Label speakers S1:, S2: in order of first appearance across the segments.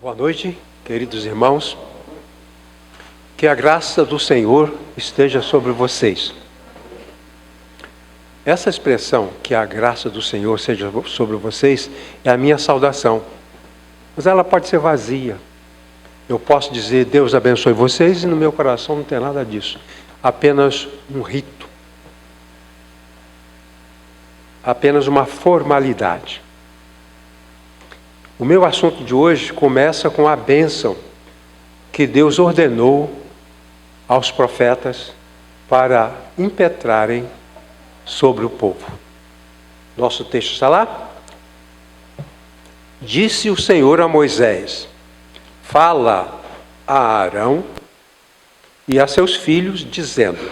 S1: Boa noite, queridos irmãos. Que a graça do Senhor esteja sobre vocês. Essa expressão, que a graça do Senhor seja sobre vocês, é a minha saudação. Mas ela pode ser vazia. Eu posso dizer, Deus abençoe vocês, e no meu coração não tem nada disso. Apenas um rito. Apenas uma formalidade. O meu assunto de hoje começa com a bênção que Deus ordenou aos profetas para impetrarem sobre o povo. Nosso texto está lá? Disse o Senhor a Moisés: fala a Arão e a seus filhos, dizendo: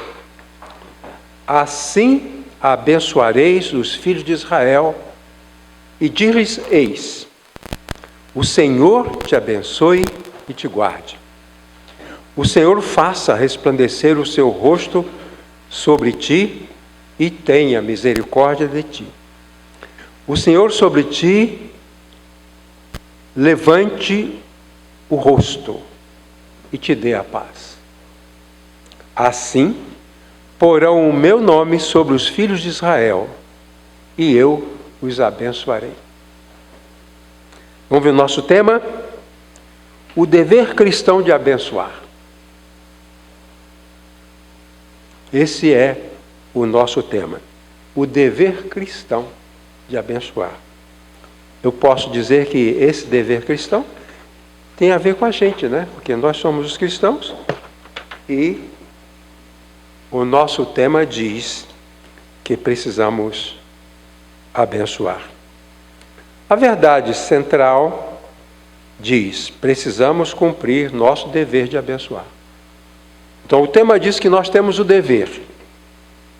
S1: assim abençoareis os filhos de Israel, e diz-lhes: eis, o Senhor te abençoe e te guarde. O Senhor faça resplandecer o seu rosto sobre ti e tenha misericórdia de ti. O Senhor sobre ti levante o rosto e te dê a paz. Assim porão o meu nome sobre os filhos de Israel e eu os abençoarei. Vamos ver o nosso tema? O dever cristão de abençoar. Esse é o nosso tema. O dever cristão de abençoar. Eu posso dizer que esse dever cristão tem a ver com a gente, né? Porque nós somos os cristãos e o nosso tema diz que precisamos abençoar. A verdade central diz: precisamos cumprir nosso dever de abençoar. Então o tema diz que nós temos o dever.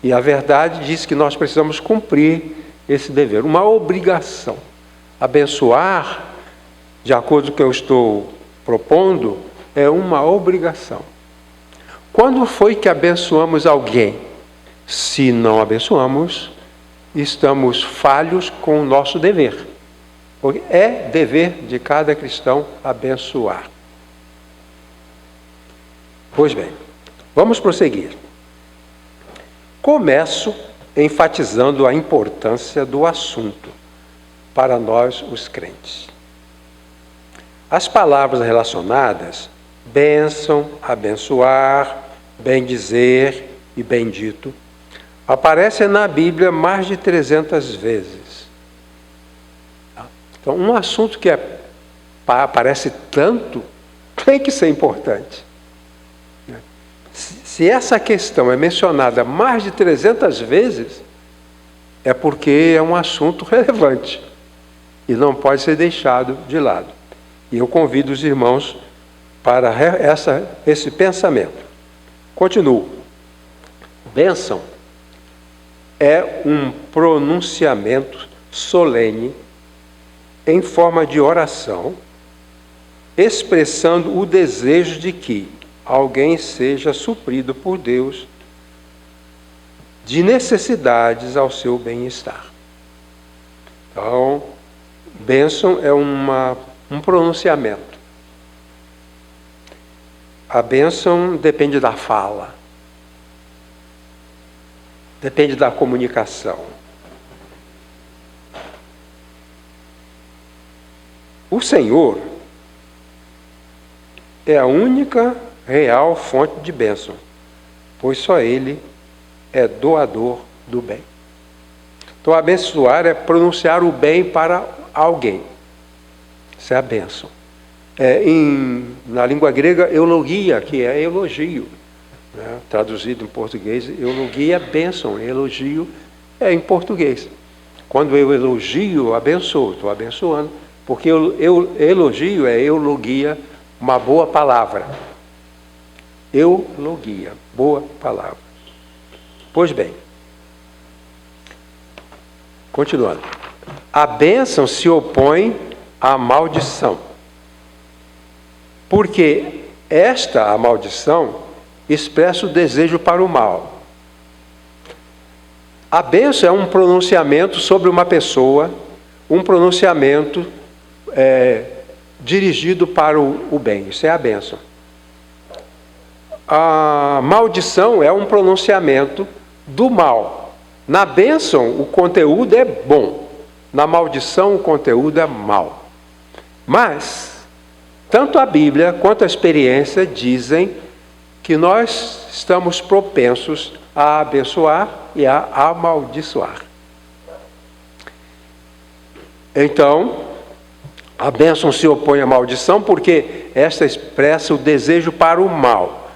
S1: E a verdade diz que nós precisamos cumprir esse dever, uma obrigação. Abençoar, de acordo com o que eu estou propondo, é uma obrigação. Quando foi que abençoamos alguém? Se não abençoamos, estamos falhos com o nosso dever. Porque é dever de cada cristão abençoar. Pois bem, vamos prosseguir. Começo enfatizando a importância do assunto para nós, os crentes. As palavras relacionadas, bênção, abençoar, bendizer e bendito, aparecem na Bíblia mais de 300 vezes. Então, um assunto que aparece tanto, tem que ser importante. Se essa questão é mencionada mais de 300 vezes, é porque é um assunto relevante e não pode ser deixado de lado. E eu convido os irmãos para esse pensamento. Continuo. Bênção é um pronunciamento solene em forma de oração, expressando o desejo de que alguém seja suprido por Deus de necessidades ao seu bem-estar. Então, bênção é um pronunciamento. A bênção depende da fala, depende da comunicação. O Senhor é a única real fonte de bênção, pois só Ele é doador do bem. Então, abençoar é pronunciar o bem para alguém. Isso é a bênção. Na língua grega, eulogia, que é elogio. Né? Traduzido em português, eulogia é bênção, elogio é em português. Quando eu elogio, abençoo, estou abençoando, porque elogio é eulogia, uma boa palavra. Eulogia, boa palavra. Pois bem, continuando. A bênção se opõe à maldição, porque a maldição, expressa o desejo para o mal. A bênção é um pronunciamento sobre uma pessoa, um pronunciamento dirigido para o bem. Isso é a bênção. A maldição é um pronunciamento do mal. Na bênção, o conteúdo é bom. Na maldição, o conteúdo é mal. Mas, tanto a Bíblia quanto a experiência dizem que nós estamos propensos a abençoar e a amaldiçoar. Então, a bênção se opõe à maldição porque esta expressa o desejo para o mal,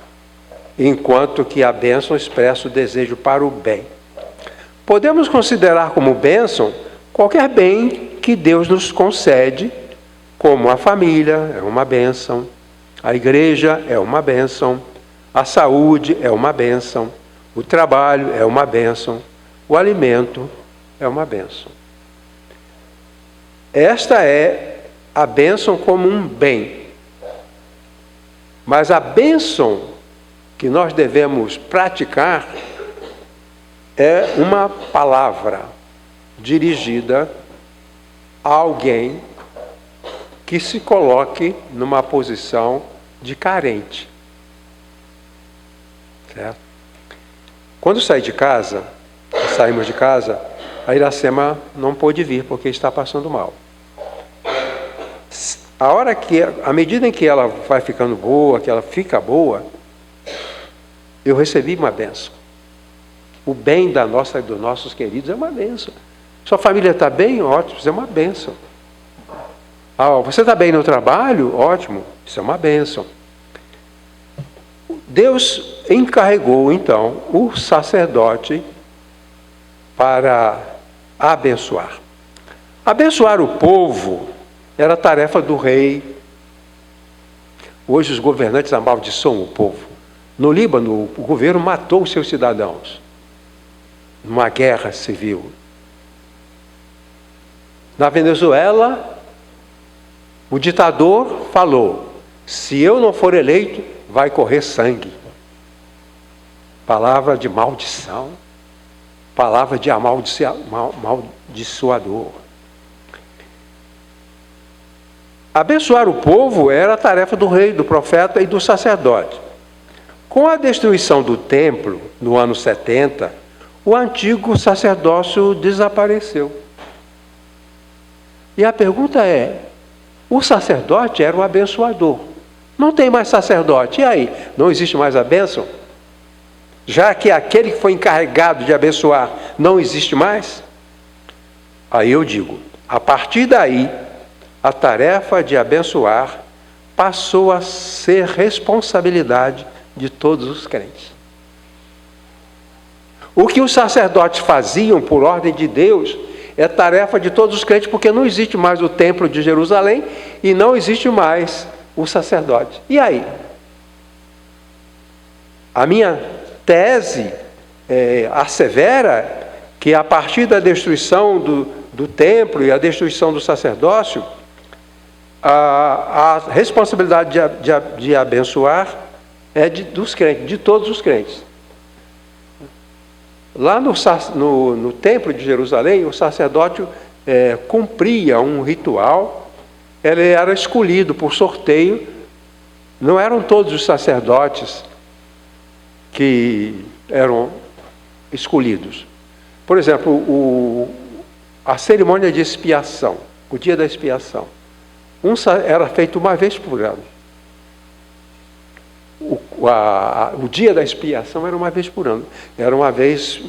S1: enquanto que a bênção expressa o desejo para o bem. Podemos considerar como bênção qualquer bem que Deus nos concede, como a família é uma bênção, a igreja é uma bênção, a saúde é uma bênção, o trabalho é uma bênção, o alimento é uma bênção. Esta é a bênção como um bem. Mas a bênção que nós devemos praticar é uma palavra dirigida a alguém que se coloque numa posição de carente. Certo? Quando saímos de casa, a Iracema não pôde vir porque está passando mal. À medida em que ela vai ficando boa, que ela fica boa, eu recebi uma bênção. O bem dos nossos queridos é uma bênção. Sua família está bem? Ótimo, isso é uma bênção. Você está bem no trabalho? Ótimo, isso é uma bênção. Deus encarregou, então, o sacerdote para abençoar. Abençoar o povo era tarefa do rei. Hoje os governantes amaldiçoam o povo. No Líbano, o governo matou os seus cidadãos numa guerra civil. Na Venezuela, o ditador falou: se eu não for eleito, vai correr sangue. Palavra de maldição, palavra de amaldiçoador. Abençoar o povo era a tarefa do rei, do profeta e do sacerdote. Com a destruição do templo, no ano 70, o antigo sacerdócio desapareceu. E a pergunta é: o sacerdote era o abençoador. Não tem mais sacerdote. E aí? Não existe mais a bênção? Já que aquele que foi encarregado de abençoar não existe mais? Aí eu digo, a partir daí, a tarefa de abençoar passou a ser responsabilidade de todos os crentes. O que os sacerdotes faziam por ordem de Deus é tarefa de todos os crentes, porque não existe mais o templo de Jerusalém e não existe mais o sacerdote. E aí? A minha tese assevera que a partir da destruição do templo e a destruição do sacerdócio, a responsabilidade de abençoar é dos crentes, de todos os crentes. Lá no templo de Jerusalém, o sacerdote cumpria um ritual. Ele era escolhido por sorteio. Não eram todos os sacerdotes que eram escolhidos. Por exemplo, a cerimônia de expiação, o dia da expiação, era feito uma vez por ano. O dia da expiação era uma vez por ano. Era uma vez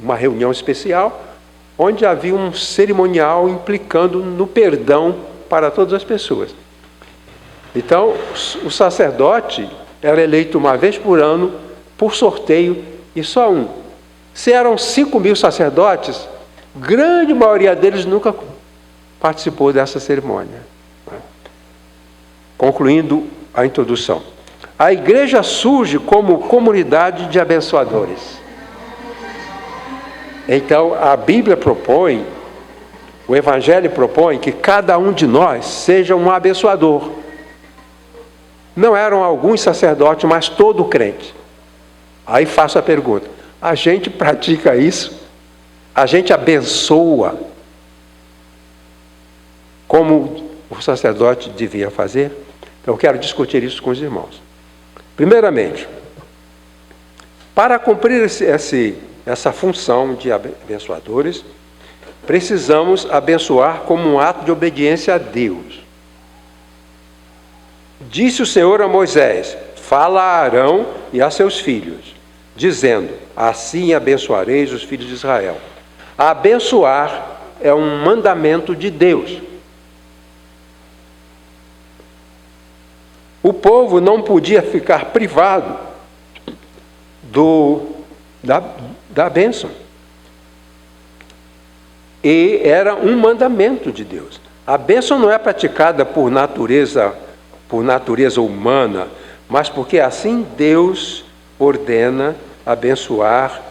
S1: uma reunião especial, onde havia um cerimonial implicando no perdão para todas as pessoas. Então, o sacerdote era eleito uma vez por ano, por sorteio, e só um. Se eram 5.000 sacerdotes, grande maioria deles nunca participou dessa cerimônia. Concluindo a introdução. A igreja surge como comunidade de abençoadores. Então, a Bíblia propõe, o Evangelho propõe que cada um de nós seja um abençoador. Não eram alguns sacerdotes, mas todo crente. Aí faço a pergunta: a gente pratica isso? A gente abençoa como o sacerdote devia fazer? Então, eu quero discutir isso com os irmãos. Primeiramente, para cumprir essa função de abençoadores, precisamos abençoar como um ato de obediência a Deus. Disse o Senhor a Moisés: fala a Arão e a seus filhos, dizendo: assim abençoareis os filhos de Israel. Abençoar é um mandamento de Deus. O povo não podia ficar privado da bênção. E era um mandamento de Deus. A bênção não é praticada por natureza humana, mas porque assim Deus ordena abençoar.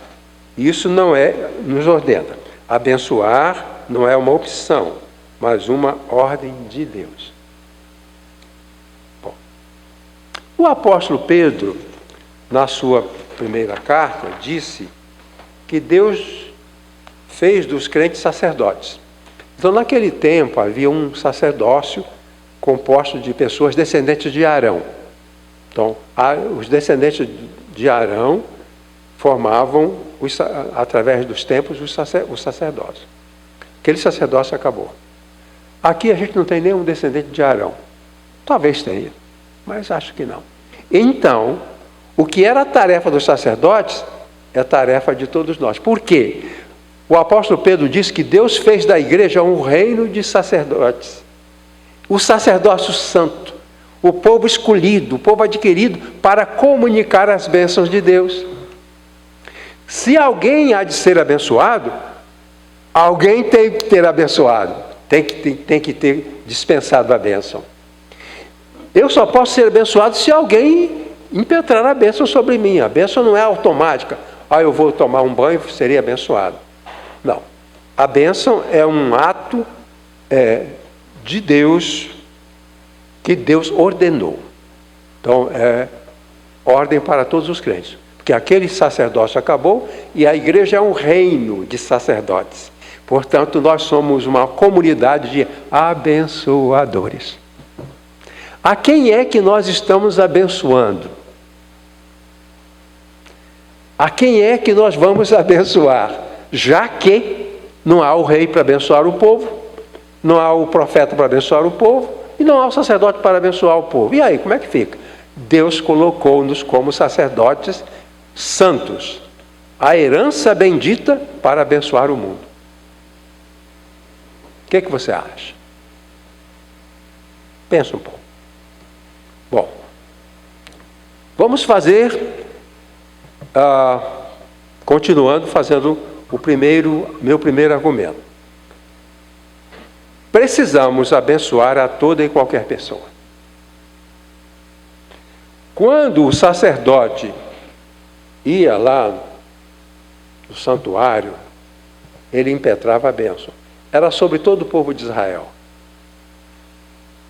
S1: Isso nos ordena. Abençoar não é uma opção, mas uma ordem de Deus. Bom, o apóstolo Pedro, na sua primeira carta, disse que Deus fez dos crentes sacerdotes. Então, naquele tempo, havia um sacerdócio composto de pessoas descendentes de Arão. Então, os descendentes de Arão formavam, através dos tempos, o sacerdócio. Aquele sacerdócio acabou. Aqui a gente não tem nenhum descendente de Arão. Talvez tenha, mas acho que não. Então, o que era a tarefa dos sacerdotes é a tarefa de todos nós. Por quê? O apóstolo Pedro diz que Deus fez da igreja um reino de sacerdotes. O sacerdócio santo, o povo escolhido, o povo adquirido para comunicar as bênçãos de Deus. Se alguém há de ser abençoado, alguém tem que ter abençoado, tem que ter dispensado a bênção. Eu só posso ser abençoado se alguém impetrar a bênção sobre mim. A bênção não é automática. Eu vou tomar um banho e serei abençoado. Não. A bênção é um ato de Deus, que Deus ordenou. Então, é ordem para todos os crentes. Porque aquele sacerdócio acabou e a igreja é um reino de sacerdotes. Portanto, nós somos uma comunidade de abençoadores. A quem é que nós estamos abençoando? A quem é que nós vamos abençoar? Já que não há o rei para abençoar o povo, não há o profeta para abençoar o povo, e não há o sacerdote para abençoar o povo. E aí, como é que fica? Deus colocou-nos como sacerdotes santos, a herança bendita para abençoar o mundo. O que você acha? Pensa um pouco. Bom, vamos fazer, continuando fazendo meu primeiro argumento. Precisamos abençoar a toda e qualquer pessoa. Quando o sacerdote ia lá no santuário, ele impetrava a bênção. Era sobre todo o povo de Israel.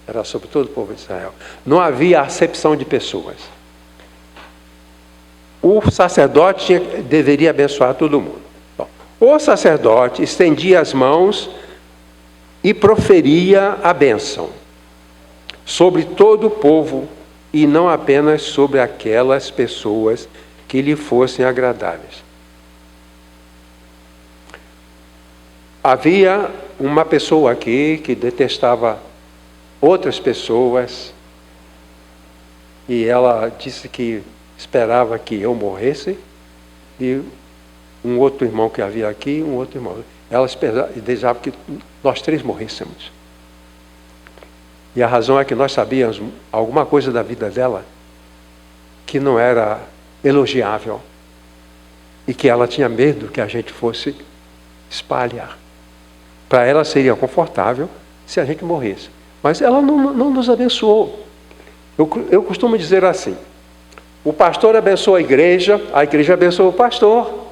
S1: Era sobre todo o povo de Israel. Não havia acepção de pessoas. O sacerdote deveria abençoar todo mundo. Bom, o sacerdote estendia as mãos e proferia a bênção sobre todo o povo e não apenas sobre aquelas pessoas que lhe fossem agradáveis. Havia uma pessoa aqui que detestava outras pessoas e ela disse que esperava que eu morresse e um outro irmão que havia aqui, um outro irmão. Ela desejava que nós três morrêssemos. E a razão é que nós sabíamos alguma coisa da vida dela que não era elogiável e que ela tinha medo que a gente fosse espalhar. Para ela seria confortável se a gente morresse. Mas ela não nos abençoou. Eu costumo dizer assim: o pastor abençoa a igreja abençoa o pastor.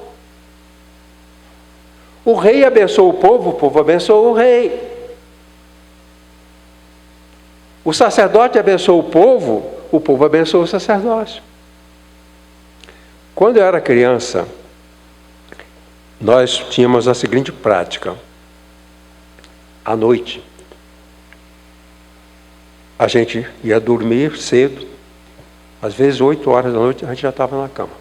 S1: O rei abençoa o povo abençoa o rei. O sacerdote abençoa o povo abençoa o sacerdócio. Quando eu era criança, nós tínhamos a seguinte prática. À noite, A gente ia dormir cedo, às vezes 8 horas da noite a gente já estava na cama.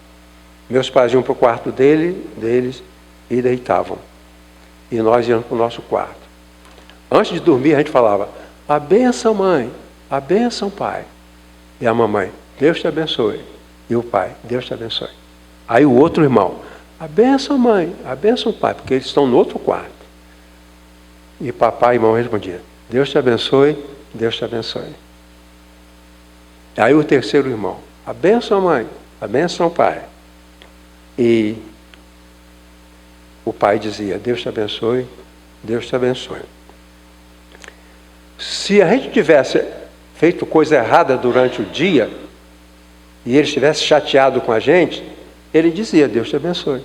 S1: Meus pais iam para o quarto deles e deitavam. E nós íamos para o nosso quarto. Antes de dormir a gente falava, a bênção mãe, a bênção pai. E a mamãe, Deus te abençoe. E o pai, Deus te abençoe. Aí o outro irmão, a bênção mãe, a bênção pai, porque eles estão no outro quarto. E papai e mamãe respondiam, Deus te abençoe, Deus te abençoe. Aí o terceiro irmão, a bênção mãe, a bênção pai. E o pai dizia, Deus te abençoe, Deus te abençoe. Se a gente tivesse feito coisa errada durante o dia, e ele estivesse chateado com a gente, ele dizia, Deus te abençoe.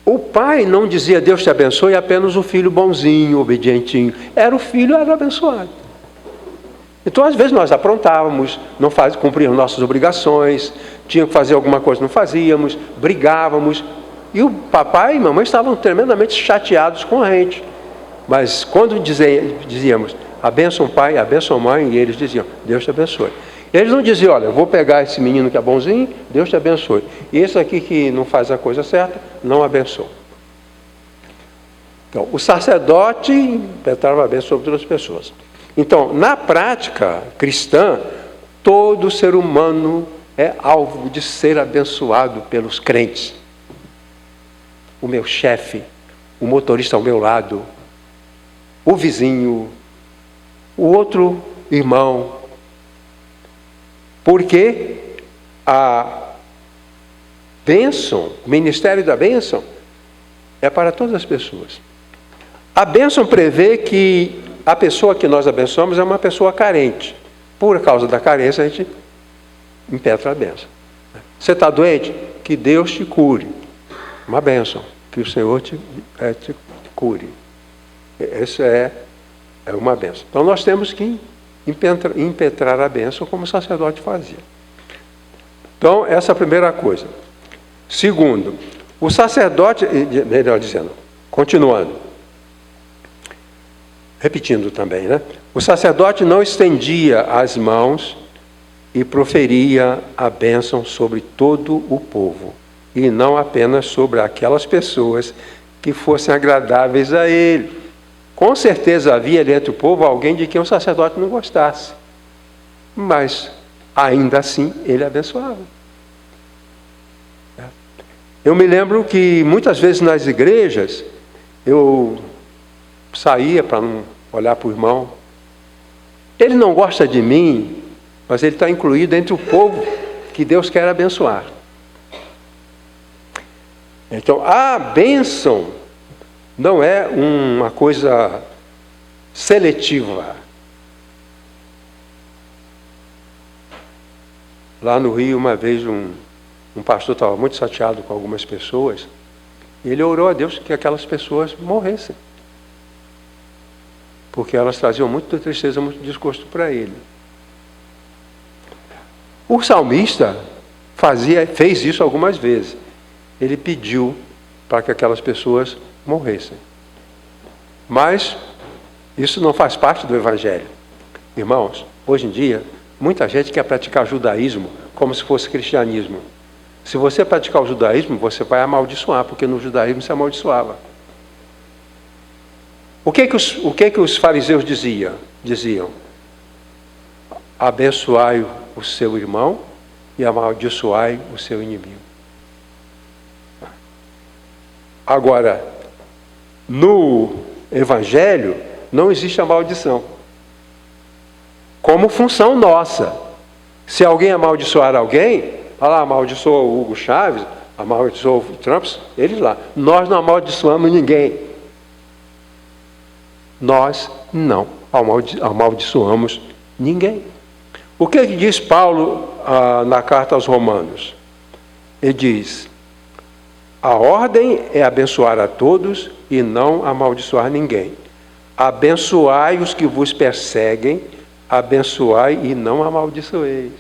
S1: O pai não dizia, Deus te abençoe, apenas o filho bonzinho, obedientinho. O filho era abençoado. Então, às vezes, nós aprontávamos, não cumpríamos nossas obrigações, tinha que fazer alguma coisa, não fazíamos, brigávamos. E o papai e mamãe estavam tremendamente chateados com a gente. Mas quando dizíamos, abençoe pai, abençoe mãe, e eles diziam, Deus te abençoe. Eles não diziam, olha, eu vou pegar esse menino que é bonzinho, Deus te abençoe. E esse aqui que não faz a coisa certa, não abençoe. Então, o sacerdote impetrava a bênção sobre outras pessoas. Então, na prática cristã, todo ser humano é alvo de ser abençoado pelos crentes. O meu chefe, o motorista ao meu lado, o vizinho, o outro irmão. Porque a bênção, o ministério da bênção, é para todas as pessoas. A bênção prevê que a pessoa que nós abençoamos é uma pessoa carente. Por causa da carência, a gente impetra a bênção. Você está doente? Que Deus te cure. Uma bênção. Que o Senhor te cure. Essa é uma bênção. Então, nós temos que impetrar a bênção como o sacerdote fazia. Então, essa é a primeira coisa. Segundo, o sacerdote, melhor dizendo, continuando, repetindo também, né? O sacerdote não estendia as mãos e proferia a bênção sobre todo o povo, e não apenas sobre aquelas pessoas que fossem agradáveis a ele. Com certeza havia ali entre o povo alguém de quem o sacerdote não gostasse, mas ainda assim ele abençoava. Eu me lembro que muitas vezes nas igrejas eu saía para não olhar para o irmão. Ele não gosta de mim, mas ele está incluído entre o povo que Deus quer abençoar. Então, a bênção não é uma coisa seletiva. Lá no Rio, uma vez, um pastor estava muito chateado com algumas pessoas, e ele orou a Deus que aquelas pessoas morressem. Porque elas traziam muita tristeza, muito desgosto para ele. O salmista fez isso algumas vezes. Ele pediu para que aquelas pessoas morressem. Mas isso não faz parte do Evangelho. Irmãos, hoje em dia, muita gente quer praticar judaísmo como se fosse cristianismo. Se você praticar o judaísmo, você vai amaldiçoar, porque no judaísmo se amaldiçoava. O que os fariseus diziam? Abençoai o seu irmão e amaldiçoai o seu inimigo. Agora, no Evangelho, não existe a maldição. Como função nossa. Se alguém amaldiçoar alguém, amaldiçoou o Hugo Chaves, amaldiçoou o Trump, eles lá. Nós não amaldiçoamos ninguém. Nós não amaldiçoamos ninguém. O que diz Paulo na carta aos Romanos? Ele diz, a ordem é abençoar a todos e não amaldiçoar ninguém. Abençoai os que vos perseguem, abençoai e não amaldiçoeis.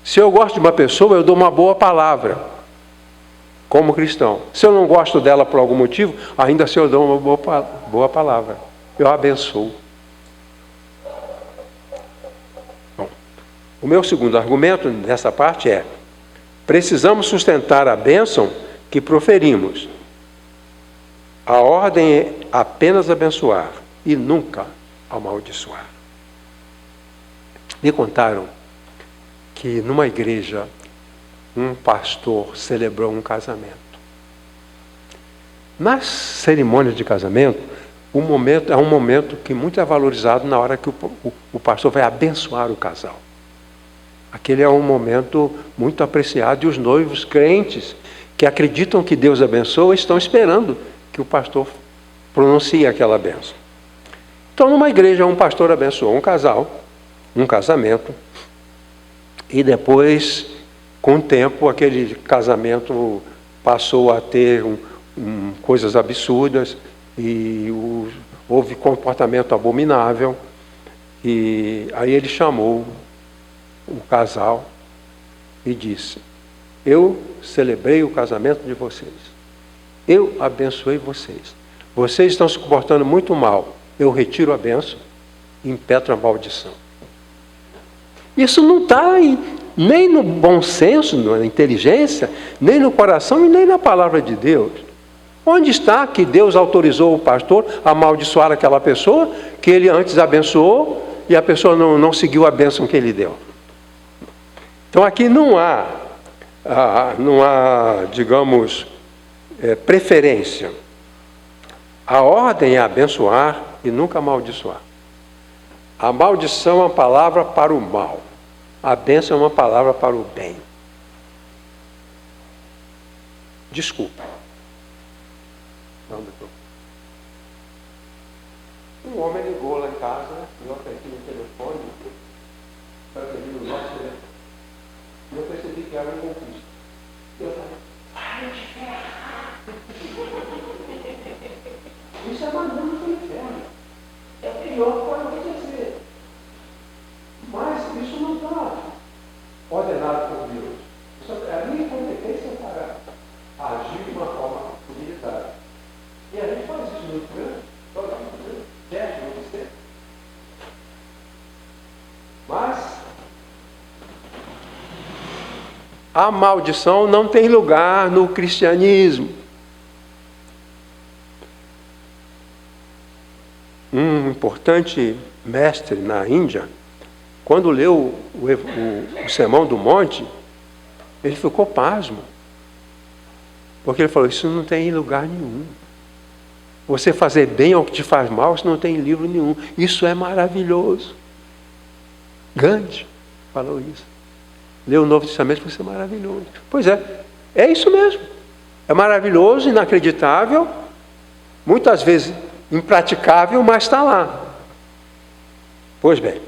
S1: Se eu gosto de uma pessoa, eu dou uma boa palavra. como cristão. Se eu não gosto dela por algum motivo, ainda assim eu dou uma boa palavra. Eu a abençoo. Bom, o meu segundo argumento nessa parte é: precisamos sustentar a bênção que proferimos. A ordem é apenas abençoar e nunca amaldiçoar. Me contaram que numa igreja um pastor celebrou um casamento. Nas cerimônias de casamento, é um momento que muito é valorizado na hora que o pastor vai abençoar o casal. Aquele é um momento muito apreciado e os noivos crentes que acreditam que Deus abençoa estão esperando que o pastor pronuncie aquela bênção. Então, numa igreja, um pastor abençoou um casal, um casamento, e depois, com o tempo, aquele casamento passou a ter coisas absurdas e houve comportamento abominável. E aí ele chamou o casal e disse: eu celebrei o casamento de vocês, eu abençoei vocês, vocês estão se comportando muito mal, eu retiro a bênção e impetro a maldição. Isso não está nem no bom senso, na inteligência, nem no coração e nem na palavra de Deus. Onde está que Deus autorizou o pastor a amaldiçoar aquela pessoa que ele antes abençoou e a pessoa não seguiu a bênção que ele deu? Então aqui não há, digamos, preferência. A ordem é abençoar e nunca amaldiçoar. A maldição é uma palavra para o mal. A bênção é uma palavra para o bem. Desculpa. Um homem ligou lá em casa, eu apertei no telefone, para pedir o nosso telefone. E eu percebi que era um conquista. Eu falei: ai, de ferro! Isso é mandando para o inferno. É pior que pode acontecer. Mas isso não está ordenado por Deus. Isso é a minha competência para agir de uma forma militar. E a gente faz isso muito grande. Deve acontecer. Mas a maldição não tem lugar no cristianismo. Um importante mestre na Índia, quando leu o Sermão do Monte, ele ficou pasmo. Porque ele falou: isso não tem lugar nenhum. Você fazer bem ao que te faz mal, isso não tem livro nenhum. Isso é maravilhoso. Gandhi falou isso. Leu o Novo Testamento, isso é maravilhoso. Pois é isso mesmo. É maravilhoso, inacreditável, muitas vezes impraticável, mas está lá. Pois bem.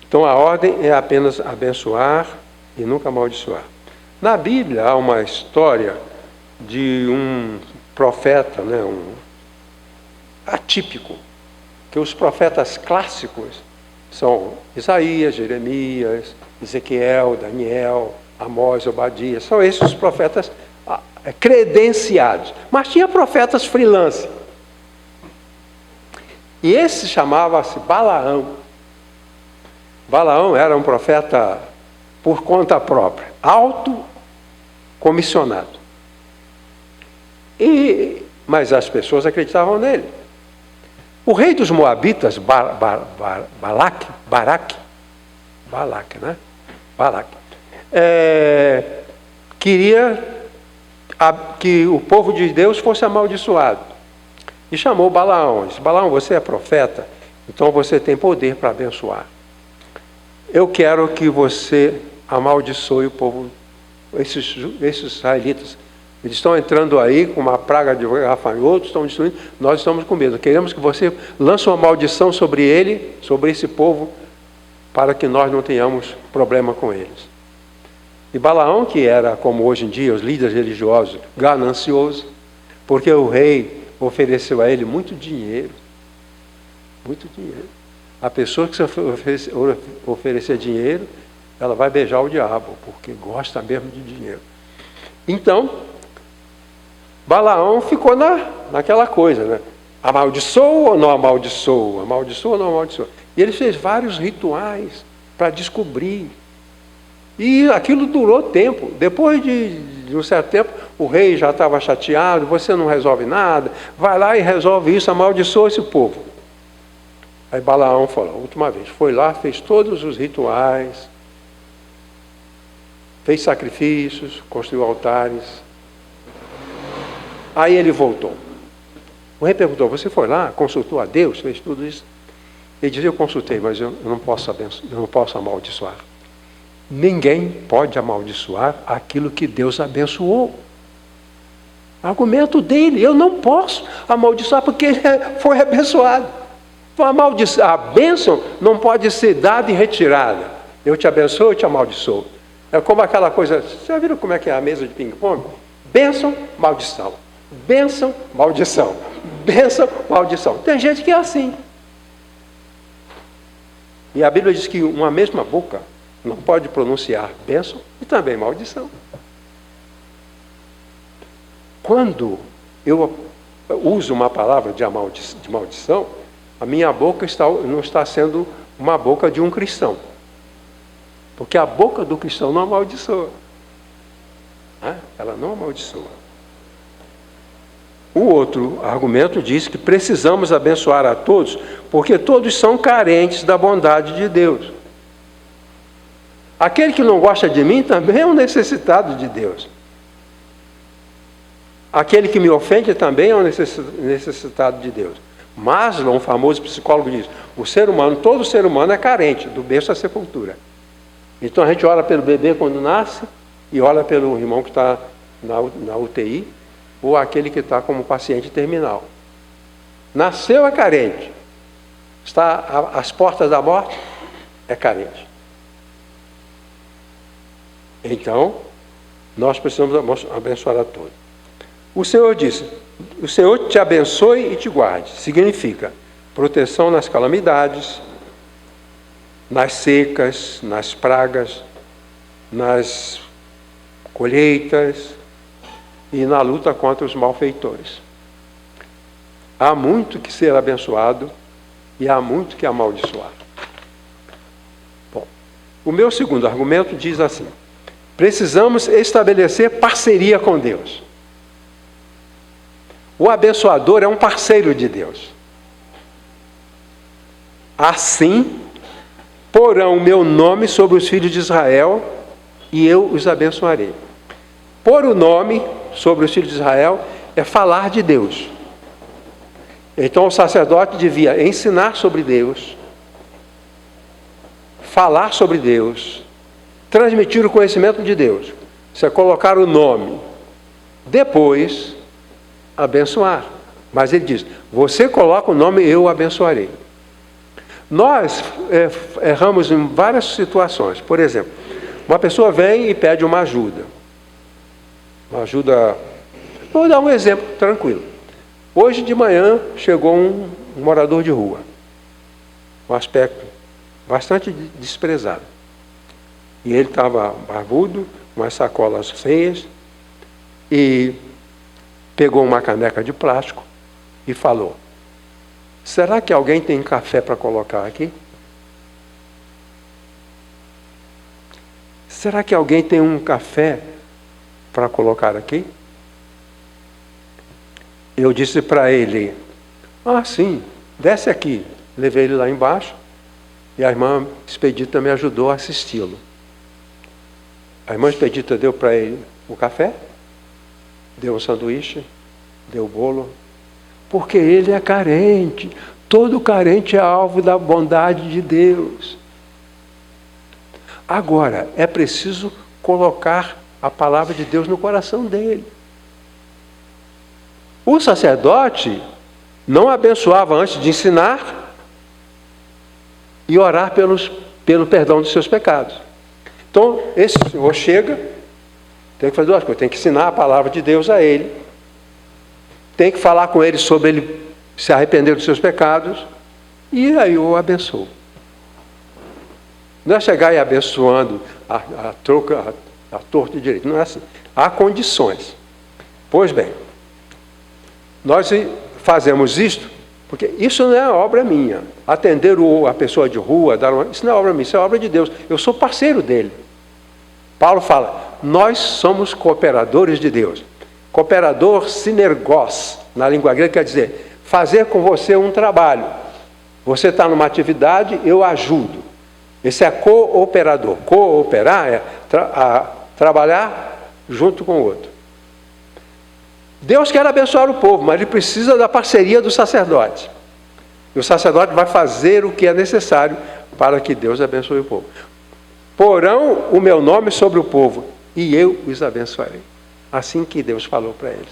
S1: Então a ordem é apenas abençoar e nunca amaldiçoar. Na Bíblia há uma história de um profeta, atípico, que os profetas clássicos são Isaías, Jeremias, Ezequiel, Daniel, Amós, Obadias. São esses os profetas credenciados. Mas tinha profetas freelance. E esse chamava-se Balaão. Balaão era um profeta por conta própria, autocomissionado. Mas as pessoas acreditavam nele. O rei dos Moabitas, Balaque, queria que o povo de Deus fosse amaldiçoado. E chamou Balaão. Disse: Balaão, você é profeta, então você tem poder para abençoar. Eu quero que você amaldiçoe o povo, esses israelitas. Eles estão entrando aí com uma praga de gafanhotos, estão destruindo. Nós estamos com medo. Queremos que você lance uma maldição sobre ele, sobre esse povo, para que nós não tenhamos problema com eles. E Balaão, que era, como hoje em dia, os líderes religiosos, ganancioso, porque o rei ofereceu a ele muito dinheiro. Muito dinheiro. A pessoa que se oferecer dinheiro, ela vai beijar o diabo, porque gosta mesmo de dinheiro. Então, Balaão ficou naquela coisa, né? Amaldiçoa ou não amaldiçoa? Amaldiçoa ou não amaldiçoa? E ele fez vários rituais para descobrir. E aquilo durou tempo. Depois de um certo tempo, o rei já estava chateado, você não resolve nada, vai lá e resolve isso, amaldiçoa esse povo. Aí Balaão falou, a última vez, foi lá, fez todos os rituais, fez sacrifícios, construiu altares. Aí ele voltou. O rei perguntou, você foi lá, consultou a Deus, fez tudo isso? Ele disse, eu consultei, mas eu não posso amaldiçoar. Ninguém pode amaldiçoar aquilo que Deus abençoou. Argumento dele, eu não posso amaldiçoar porque ele foi abençoado. A bênção não pode ser dada e retirada. Eu te abençoo, eu te amaldiçoo. É como aquela coisa, vocês já viram como é que é a mesa de ping-pong? Bênção, maldição. Bênção, maldição. Bênção, maldição. Tem gente que é assim. E a Bíblia diz que uma mesma boca não pode pronunciar bênção e também maldição. Quando eu uso uma palavra de maldição, a minha boca não está sendo uma boca de um cristão. Porque a boca do cristão não amaldiçoa. Ela não amaldiçoa. O outro argumento diz que precisamos abençoar a todos, porque todos são carentes da bondade de Deus. Aquele que não gosta de mim também é um necessitado de Deus. Aquele que me ofende também é um necessitado de Deus. Maslow, um famoso psicólogo, diz, todo ser humano é carente, do berço à sepultura. Então a gente ora pelo bebê quando nasce, e ora pelo irmão que está na UTI, ou aquele que está como paciente terminal. Nasceu é carente. Está às portas da morte, é carente. Então, nós precisamos abençoar a todos. O Senhor disse, o Senhor te abençoe e te guarde. Significa proteção nas calamidades, nas secas, nas pragas, nas colheitas e na luta contra os malfeitores. Há muito que ser abençoado e há muito que amaldiçoar. Bom, o meu segundo argumento diz assim, precisamos estabelecer parceria com Deus. O abençoador é um parceiro de Deus. Assim, porão o meu nome sobre os filhos de Israel e eu os abençoarei. Pôr o nome sobre os filhos de Israel é falar de Deus. Então o sacerdote devia ensinar sobre Deus, falar sobre Deus, transmitir o conhecimento de Deus. Isso é colocar o nome. Depois, abençoar. Mas ele diz, você coloca o nome, eu o abençoarei. Nós erramos em várias situações. Por exemplo, uma pessoa vem e pede uma ajuda. Uma ajuda... Vou dar um exemplo tranquilo. Hoje de manhã chegou um morador de rua. Um aspecto bastante desprezado. E ele estava barbudo, umas sacolas feias, e pegou uma caneca de plástico e falou, será que alguém tem café para colocar aqui? Será que alguém tem um café para colocar aqui? Eu disse para ele, sim, desce aqui. Levei ele lá embaixo e a irmã Expedita me ajudou a assisti-lo. A irmã Expedita deu para ele o café, deu um sanduíche, deu o bolo, porque ele é carente. Todo carente é alvo da bondade de Deus. Agora, é preciso colocar a palavra de Deus no coração dele. O sacerdote não abençoava antes de ensinar e orar pelo perdão dos seus pecados. Então, esse senhor chega, tem que fazer duas coisas, tem que ensinar a palavra de Deus a ele, tem que falar com ele sobre ele se arrepender dos seus pecados, e aí o abençoa. Não é chegar e abençoando a troca, a torto e direito. Não é assim. Há condições. Pois bem, nós fazemos isto, porque isso não é obra minha. Atender a pessoa de rua, isso não é obra minha, isso é obra de Deus. Eu sou parceiro dele. Paulo fala, nós somos cooperadores de Deus. Cooperador sinergos, na língua grega, quer dizer, fazer com você um trabalho. Você está numa atividade, eu ajudo. Esse é cooperador. Cooperar é trabalhar junto com o outro. Deus quer abençoar o povo, mas ele precisa da parceria do sacerdote. E o sacerdote vai fazer o que é necessário para que Deus abençoe o povo. Porão o meu nome sobre o povo, e eu os abençoarei. Assim que Deus falou para eles.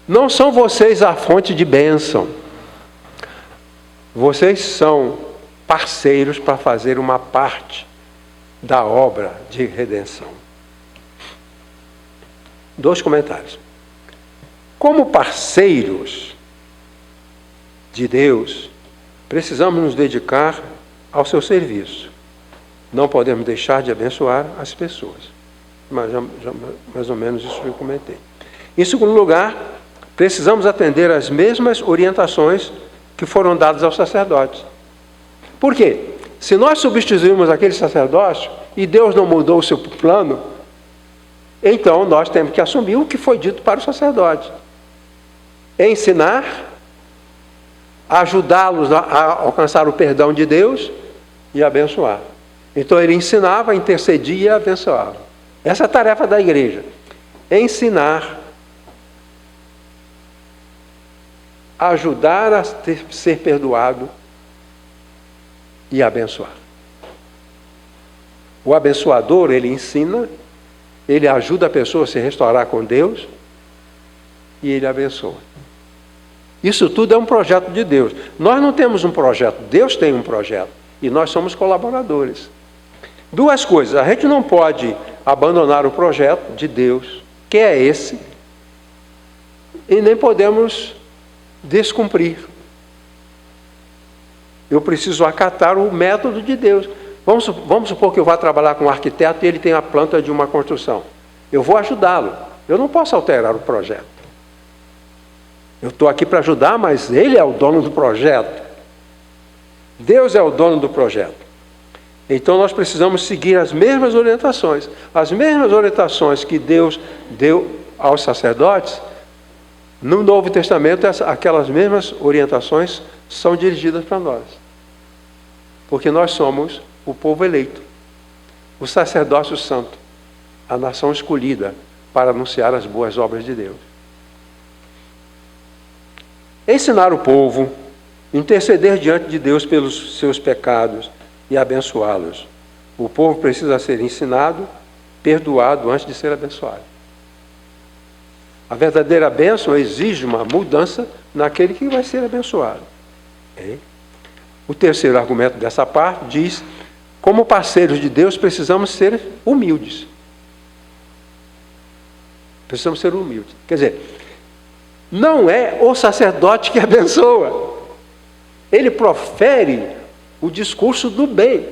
S1: Não são vocês a fonte de bênção. Vocês são parceiros para fazer uma parte da obra de redenção. 2 comentários. Como parceiros de Deus, precisamos nos dedicar ao seu serviço. Não podemos deixar de abençoar as pessoas. Mas mais ou menos isso eu comentei. Em segundo lugar, precisamos atender às mesmas orientações que foram dadas aos sacerdotes. Por quê? Se nós substituímos aquele sacerdócio e Deus não mudou o seu plano, então nós temos que assumir o que foi dito para o sacerdote. Ensinar, ajudá-los a alcançar o perdão de Deus e abençoar. Então ele ensinava, intercedia e abençoava. Essa é a tarefa da igreja. Ensinar, ajudar a ser perdoado e abençoar. O abençoador, ele ensina, ele ajuda a pessoa a se restaurar com Deus e ele abençoa. Isso tudo é um projeto de Deus. Nós não temos um projeto, Deus tem um projeto e nós somos colaboradores. 2 coisas, a gente não pode abandonar o projeto de Deus, que é esse, e nem podemos descumprir. Eu preciso acatar o método de Deus. Vamos supor que eu vá trabalhar com um arquiteto e ele tem a planta de uma construção. Eu vou ajudá-lo. Eu não posso alterar o projeto. Eu estou aqui para ajudar, mas ele é o dono do projeto. Deus é o dono do projeto. Então nós precisamos seguir as mesmas orientações. As mesmas orientações que Deus deu aos sacerdotes, no Novo Testamento, aquelas mesmas orientações são dirigidas para nós. Porque nós somos o povo eleito, o sacerdócio santo, a nação escolhida para anunciar as boas obras de Deus. Ensinar o povo, interceder diante de Deus pelos seus pecados e abençoá-los. O povo precisa ser ensinado, perdoado antes de ser abençoado. A verdadeira bênção exige uma mudança naquele que vai ser abençoado. Okay? O terceiro argumento dessa parte diz, como parceiros de Deus, precisamos ser humildes. Precisamos ser humildes. Quer dizer, não é o sacerdote que abençoa. Ele profere o discurso do bem,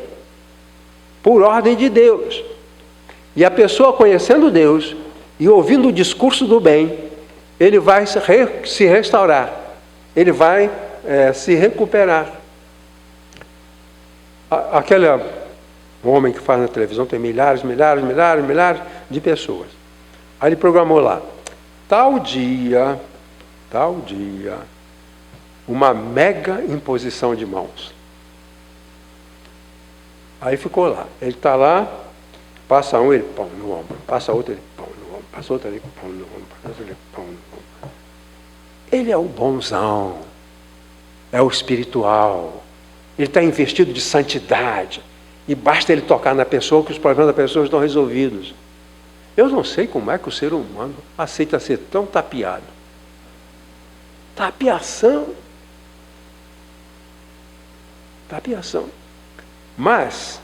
S1: por ordem de Deus. E a pessoa conhecendo Deus e ouvindo o discurso do bem, ele vai se restaurar, ele vai se recuperar. Aquele homem que faz na televisão tem milhares de pessoas. Aí ele programou lá, tal dia, uma mega imposição de mãos. Aí ficou lá. Ele está lá, passa um, ele pão no ombro. Passa outro, ele pão no ombro. Passa outro, ele pão no ombro. Passa outro, ele pão no ombro. Ele é o bonzão. É o espiritual. Ele está investido de santidade. E basta ele tocar na pessoa que os problemas da pessoa estão resolvidos. Eu não sei como é que o ser humano aceita ser tão tapeado. Tapeação. Mas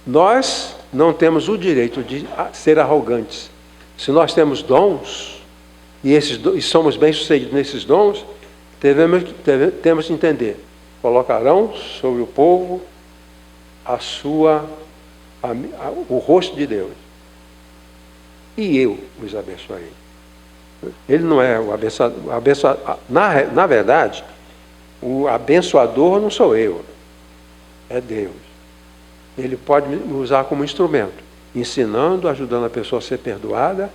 S1: nós não temos o direito de ser arrogantes. Se nós temos dons, e somos bem-sucedidos nesses dons, temos que entender. Colocarão sobre o povo a o rosto de Deus. E eu os abençoarei. Ele não é o abençoador. Na verdade, o abençoador não sou eu, é Deus. Ele pode me usar como instrumento, ensinando, ajudando a pessoa a ser perdoada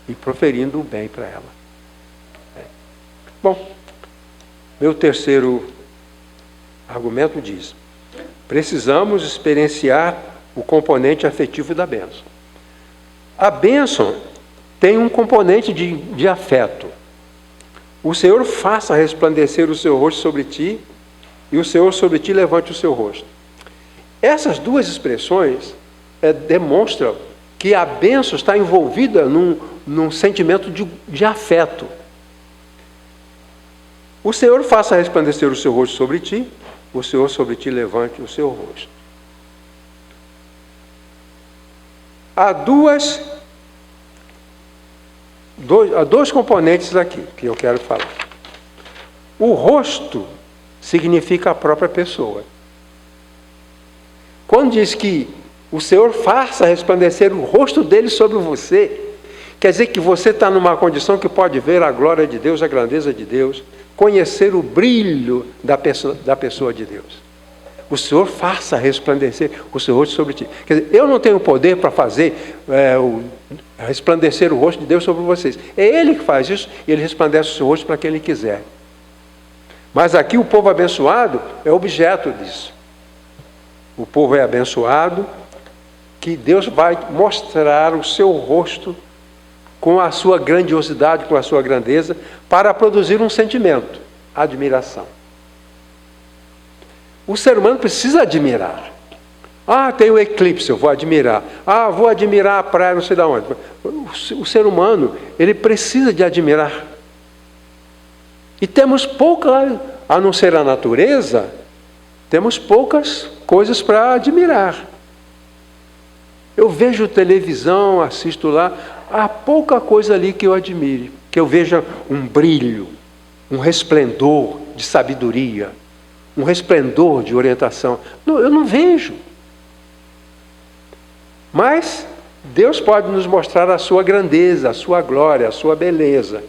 S1: e proferindo o bem para ela. Bom, meu terceiro argumento diz: precisamos experienciar o componente afetivo da bênção. A bênção tem um componente de afeto. O Senhor faça resplandecer o seu rosto sobre ti, e o Senhor sobre ti levante o seu rosto. Essas duas expressões demonstram que a bênção está envolvida num sentimento de afeto. O Senhor faça resplandecer o seu rosto sobre ti, o Senhor sobre ti levante o seu rosto. Há dois componentes aqui que eu quero falar. O rosto significa a própria pessoa. Quando diz que o Senhor faça resplandecer o rosto dele sobre você, quer dizer que você está numa condição que pode ver a glória de Deus, a grandeza de Deus, conhecer o brilho da pessoa de Deus. O Senhor faça resplandecer o seu rosto sobre ti. Quer dizer, eu não tenho poder para fazer resplandecer o rosto de Deus sobre vocês. É Ele que faz isso e Ele resplandece o seu rosto para quem Ele quiser. Mas aqui o povo abençoado é objeto disso. O povo é abençoado, que Deus vai mostrar o seu rosto com a sua grandiosidade, com a sua grandeza, para produzir um sentimento, admiração. O ser humano precisa admirar. Tem o eclipse, eu vou admirar. Vou admirar a praia, não sei de onde. O ser humano, ele precisa de admirar. E temos pouca, a não ser a natureza, temos poucas coisas para admirar. Eu vejo televisão, assisto lá, há pouca coisa ali que eu admire, que eu veja um brilho, um resplendor de sabedoria, um resplendor de orientação. Eu não vejo. Mas Deus pode nos mostrar a sua grandeza, a sua glória, a sua beleza.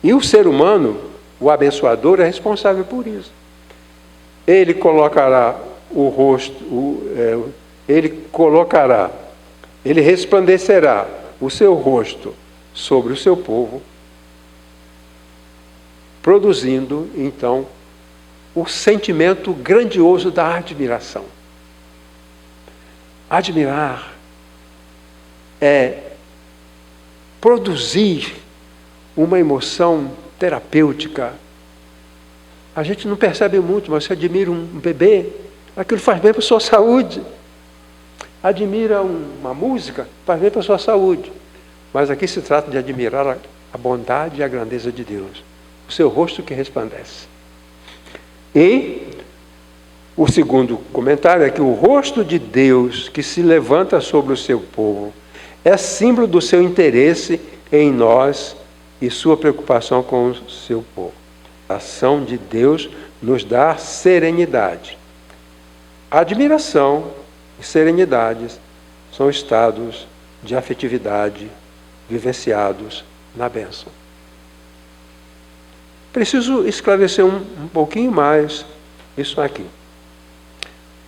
S1: E o ser humano, o abençoador, é responsável por isso. Ele colocará o rosto, ele resplandecerá o seu rosto sobre o seu povo, produzindo, então, o sentimento grandioso da admiração. Admirar é produzir uma emoção terapêutica. A gente não percebe muito, mas você admira um bebê, aquilo faz bem para a sua saúde. Admira uma música, faz bem para a sua saúde. Mas aqui se trata de admirar a bondade e a grandeza de Deus. O seu rosto que resplandece. E o segundo comentário é que o rosto de Deus que se levanta sobre o seu povo é símbolo do seu interesse em nós e sua preocupação com o seu povo. A ação de Deus nos dá serenidade. Admiração e serenidade são estados de afetividade vivenciados na bênção. Preciso esclarecer um pouquinho mais isso aqui.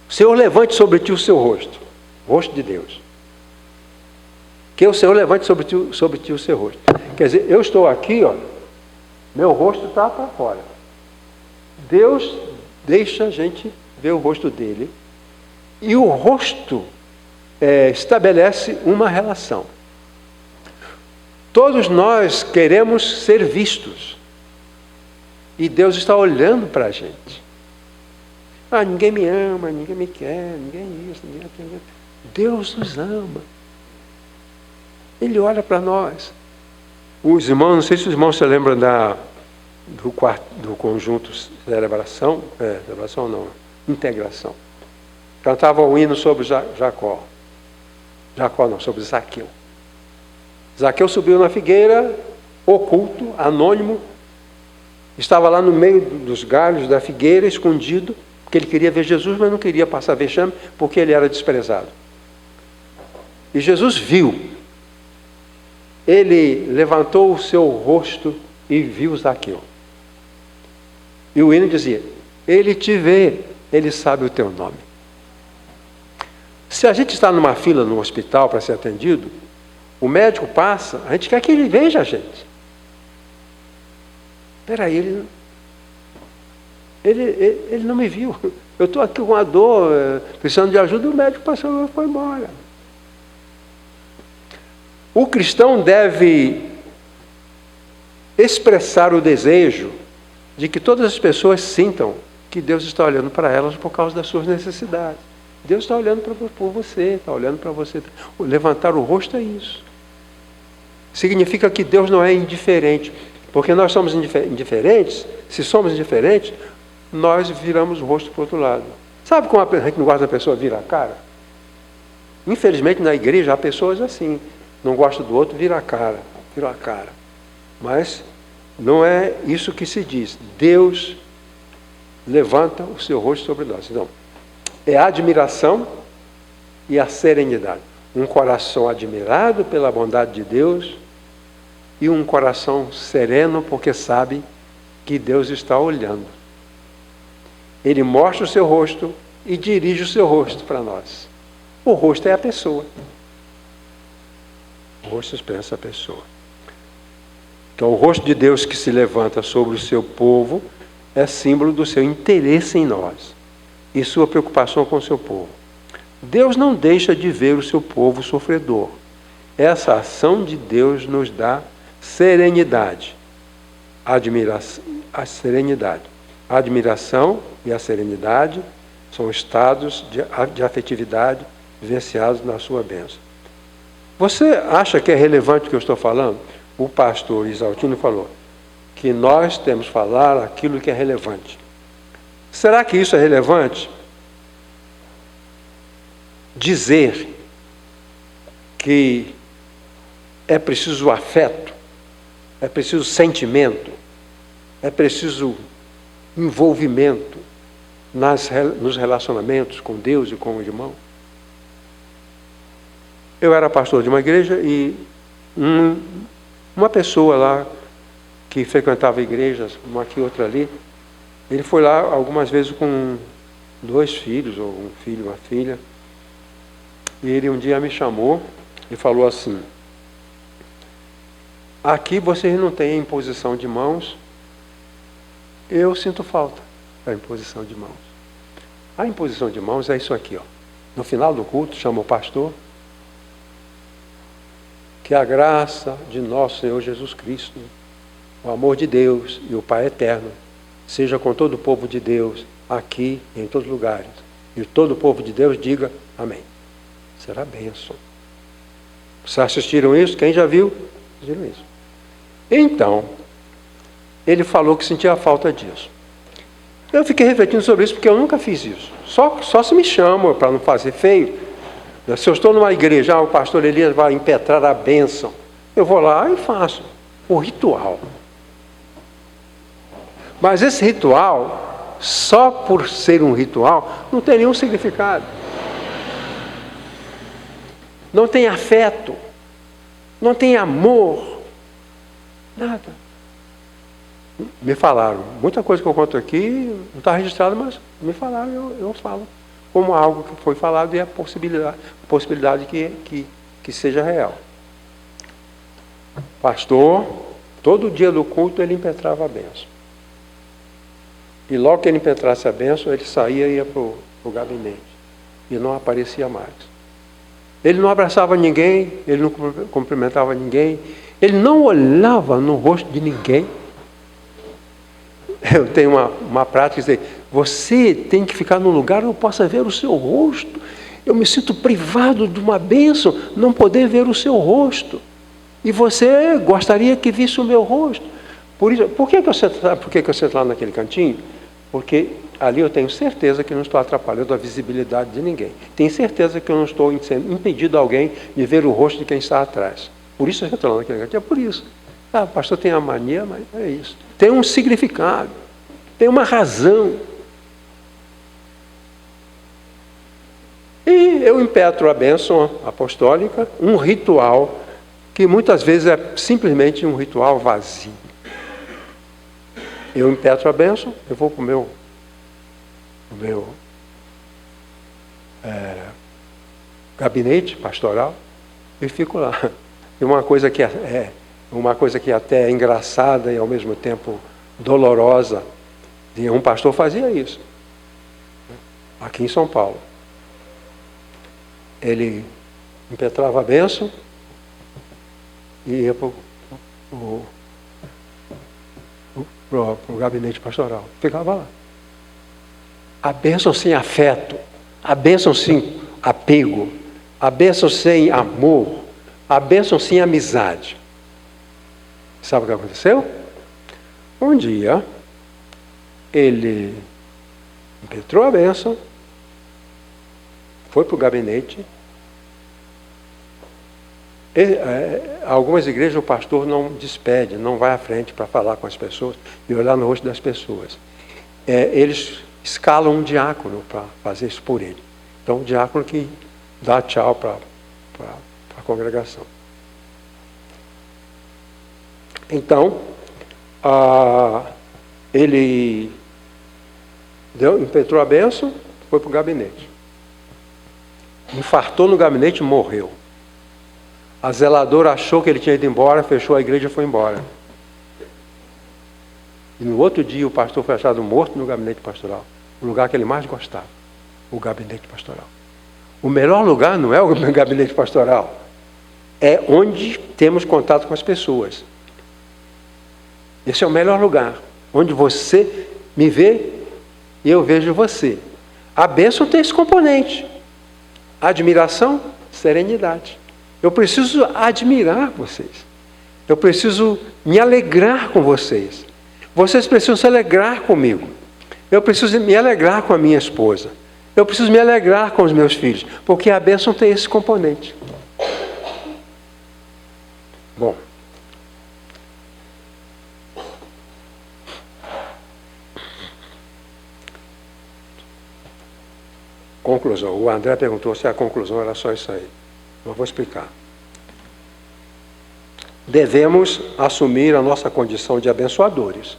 S1: O Senhor levante sobre ti o seu rosto, o rosto de Deus. Que o Senhor levante sobre ti o seu rosto. Quer dizer, eu estou aqui, meu rosto está para fora. Deus deixa a gente ver o rosto dele. E o rosto estabelece uma relação. Todos nós queremos ser vistos. E Deus está olhando para a gente. Ninguém me ama, ninguém me quer, ninguém isso, ninguém aquilo. Deus nos ama. Ele olha para nós. Os irmãos, não sei se os irmãos se lembram do conjunto celebração, celebração não, integração. Cantavam um hino sobre Jacó. Jacó não, sobre Zaqueu. Zaqueu subiu na figueira, oculto, anônimo, estava lá no meio dos galhos da figueira, escondido, porque ele queria ver Jesus, mas não queria passar vexame, porque ele era desprezado. E Jesus viu. Ele levantou o seu rosto e viu Zaqueu. E o hino dizia: ele te vê, ele sabe o teu nome. Se a gente está numa fila no hospital para ser atendido, o médico passa, a gente quer que ele veja a gente. Espera aí, ele não me viu. Eu estou aqui com uma dor, precisando de ajuda, o médico passou e foi embora. O cristão deve expressar o desejo de que todas as pessoas sintam que Deus está olhando para elas por causa das suas necessidades. Deus está olhando por você, está olhando para você. Levantar o rosto é isso. Significa que Deus não é indiferente. Porque nós somos indiferentes, se somos indiferentes, nós viramos o rosto para o outro lado. Sabe como a gente não gosta da pessoa vira a cara? Infelizmente na igreja há pessoas assim. Não gosta do outro, vira a cara. Mas não é isso que se diz. Deus levanta o seu rosto sobre nós. Então, é a admiração e a serenidade. Um coração admirado pela bondade de Deus e um coração sereno porque sabe que Deus está olhando. Ele mostra o seu rosto e dirige o seu rosto para nós. O rosto é a pessoa. O rosto expressa a pessoa. Então, o rosto de Deus que se levanta sobre o seu povo é símbolo do seu interesse em nós e sua preocupação com o seu povo. Deus não deixa de ver o seu povo sofredor. Essa ação de Deus nos dá serenidade, admiração, a serenidade. A admiração e a serenidade são estados de afetividade vivenciados na sua bênção. Você acha que é relevante o que eu estou falando? O pastor Isaltino falou que nós temos que falar aquilo que é relevante. Será que isso é relevante? Dizer que é preciso afeto, é preciso sentimento, é preciso envolvimento nos relacionamentos com Deus e com o irmão. Eu era pastor de uma igreja e uma pessoa lá que frequentava igrejas, uma aqui, outra ali, ele foi lá algumas vezes com 2 filhos, ou um filho, uma filha, e ele um dia me chamou e falou assim: aqui vocês não têm imposição de mãos, eu sinto falta da imposição de mãos. A imposição de mãos é isso aqui, ó. No final do culto, chama o pastor, que a graça de nosso Senhor Jesus Cristo, o amor de Deus e o Pai eterno, seja com todo o povo de Deus, aqui e em todos os lugares. E todo o povo de Deus diga amém. Será bênção. Vocês assistiram isso? Quem já viu? Viram isso. Então, ele falou que sentia falta disso. Eu fiquei refletindo sobre isso porque eu nunca fiz isso. Só se me chamam para não fazer feio. Se eu estou numa igreja, o pastor Elias vai impetrar a bênção, eu vou lá e faço o ritual. Mas esse ritual, só por ser um ritual, não tem nenhum significado. Não tem afeto, não tem amor, nada. Me falaram, muita coisa que eu conto aqui não está registrada, mas me falaram, eu falo como algo que foi falado e a possibilidade que seja real. Pastor, todo dia do culto ele impetrava a bênção. E logo que ele impetrasse a bênção, ele saía e ia para o gabinete. E não aparecia mais. Ele não abraçava ninguém, ele não cumprimentava ninguém, ele não olhava no rosto de ninguém. Eu tenho uma prática de dizer, você tem que ficar num lugar onde eu possa ver o seu rosto. Eu me sinto privado de uma bênção, não poder ver o seu rosto. E você gostaria que visse o meu rosto. Por que eu sento lá naquele cantinho? Porque ali eu tenho certeza que não estou atrapalhando a visibilidade de ninguém. Tenho certeza que eu não estou impedindo alguém de ver o rosto de quem está atrás. Por isso eu estou lá naquele cantinho. É por isso. O pastor tem a mania, mas é isso. Tem um significado. Tem uma razão. E eu impetro a bênção apostólica, um ritual que muitas vezes é simplesmente um ritual vazio. Eu impetro a bênção, eu vou para o meu gabinete pastoral e fico lá. E uma coisa que até é engraçada e ao mesmo tempo dolorosa, e um pastor fazia isso, aqui em São Paulo. Ele impetrava a bênção e ia para o gabinete pastoral. Ficava lá. A bênção sem afeto, a bênção sem apego, a bênção sem amor, a bênção sem amizade. Sabe o que aconteceu? Um dia, ele impetrou a bênção, foi para o gabinete. Algumas igrejas o pastor não despede, não vai à frente para falar com as pessoas e olhar no rosto das pessoas. Eles escalam um diácono para fazer isso por ele. Então, o diácono que dá tchau para a congregação. Então, ele impetrou a bênção, foi para o gabinete. Infartou no gabinete e morreu. A zeladora achou que ele tinha ido embora, fechou a igreja e foi embora. E no outro dia o pastor foi achado morto no gabinete pastoral. O lugar que ele mais gostava, o gabinete pastoral. O melhor lugar não é o gabinete pastoral, é onde temos contato com as pessoas. Esse é o melhor lugar, onde você me vê e eu vejo você. A bênção tem esse componente: admiração, serenidade. Eu preciso admirar vocês. Eu preciso me alegrar com vocês. Vocês precisam se alegrar comigo. Eu preciso me alegrar com a minha esposa. Eu preciso me alegrar com os meus filhos, porque a bênção tem esse componente. Bom. Conclusão. O André perguntou se a conclusão era só isso aí. Eu vou explicar. Devemos assumir a nossa condição de abençoadores.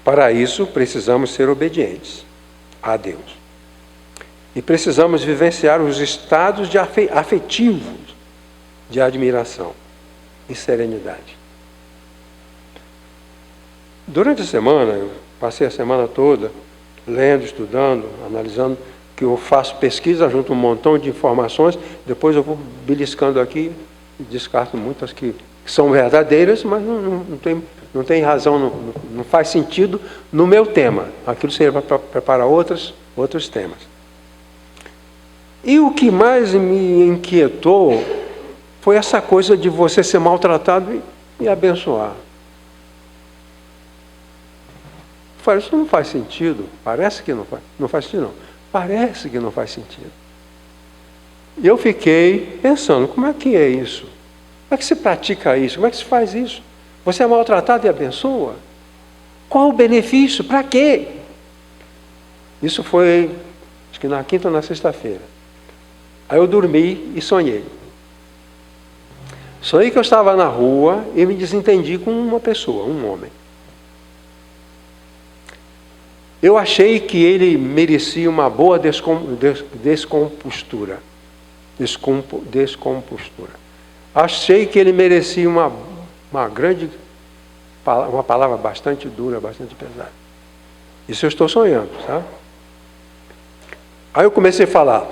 S1: Para isso, precisamos ser obedientes a Deus. E precisamos vivenciar os estados afetivos de admiração e serenidade. Durante a semana, eu passei a semana toda lendo, estudando, analisando, que eu faço pesquisa, junto um montão de informações, depois eu vou beliscando aqui e descarto muitas que são verdadeiras, mas não tem razão, não faz sentido no meu tema. Aquilo serve para preparar outros temas. E o que mais me inquietou foi essa coisa de você ser maltratado e abençoar. Eu falei, isso não faz sentido. Parece que não faz sentido não. Parece que não faz sentido. E eu fiquei pensando, como é que é isso? Como é que se pratica isso? Como é que se faz isso? Você é maltratado e abençoa? Qual o benefício? Para quê? Isso foi, acho que na quinta ou na sexta-feira. Aí eu dormi e sonhei. Sonhei que eu estava na rua e me desentendi com uma pessoa, um homem. Eu achei que ele merecia uma boa descompostura. Achei que ele merecia uma palavra bastante dura, bastante pesada. Isso eu estou sonhando, sabe? Aí eu comecei a falar,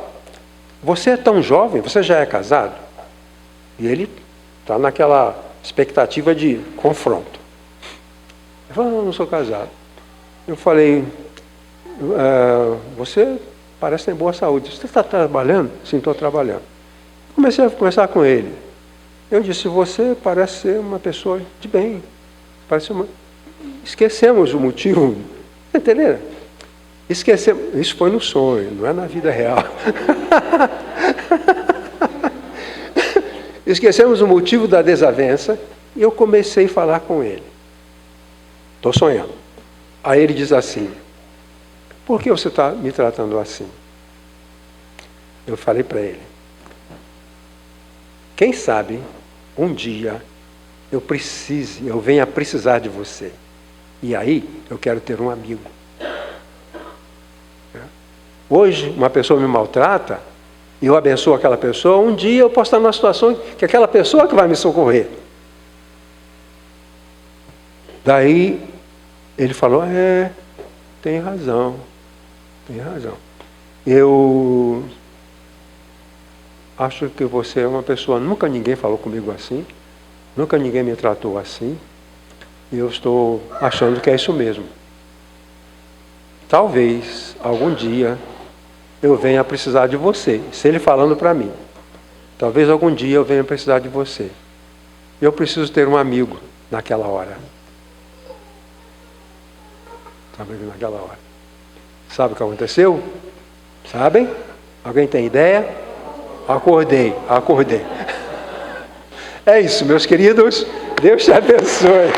S1: você é tão jovem, você já é casado? E ele está naquela expectativa de confronto. Ele falou, não sou casado. Eu falei, você parece ter boa saúde. Você está trabalhando? Sim, estou trabalhando. Comecei a conversar com ele. Eu disse, você parece ser uma pessoa de bem. Esquecemos o motivo. Entenderam? Esquecemos. Isso foi no sonho, não é na vida real. Esquecemos o motivo da desavença e eu comecei a falar com ele. Estou sonhando. Aí ele diz assim, por que você está me tratando assim? Eu falei para ele: quem sabe um dia eu venha a precisar de você. E aí eu quero ter um amigo. Hoje uma pessoa me maltrata, e eu abençoo aquela pessoa, um dia eu posso estar numa situação que aquela pessoa que vai me socorrer. Daí ele falou: tem razão. Eu acho que você é uma pessoa, nunca ninguém falou comigo assim, nunca ninguém me tratou assim, e eu estou achando que é isso mesmo. Talvez algum dia eu venha a precisar de você. Se ele falando para mim, talvez algum dia eu venha a precisar de você. Eu preciso ter um amigo naquela hora. Naquela hora. Sabe o que aconteceu? Sabem? Alguém tem ideia? Acordei. É isso, meus queridos. Deus te abençoe.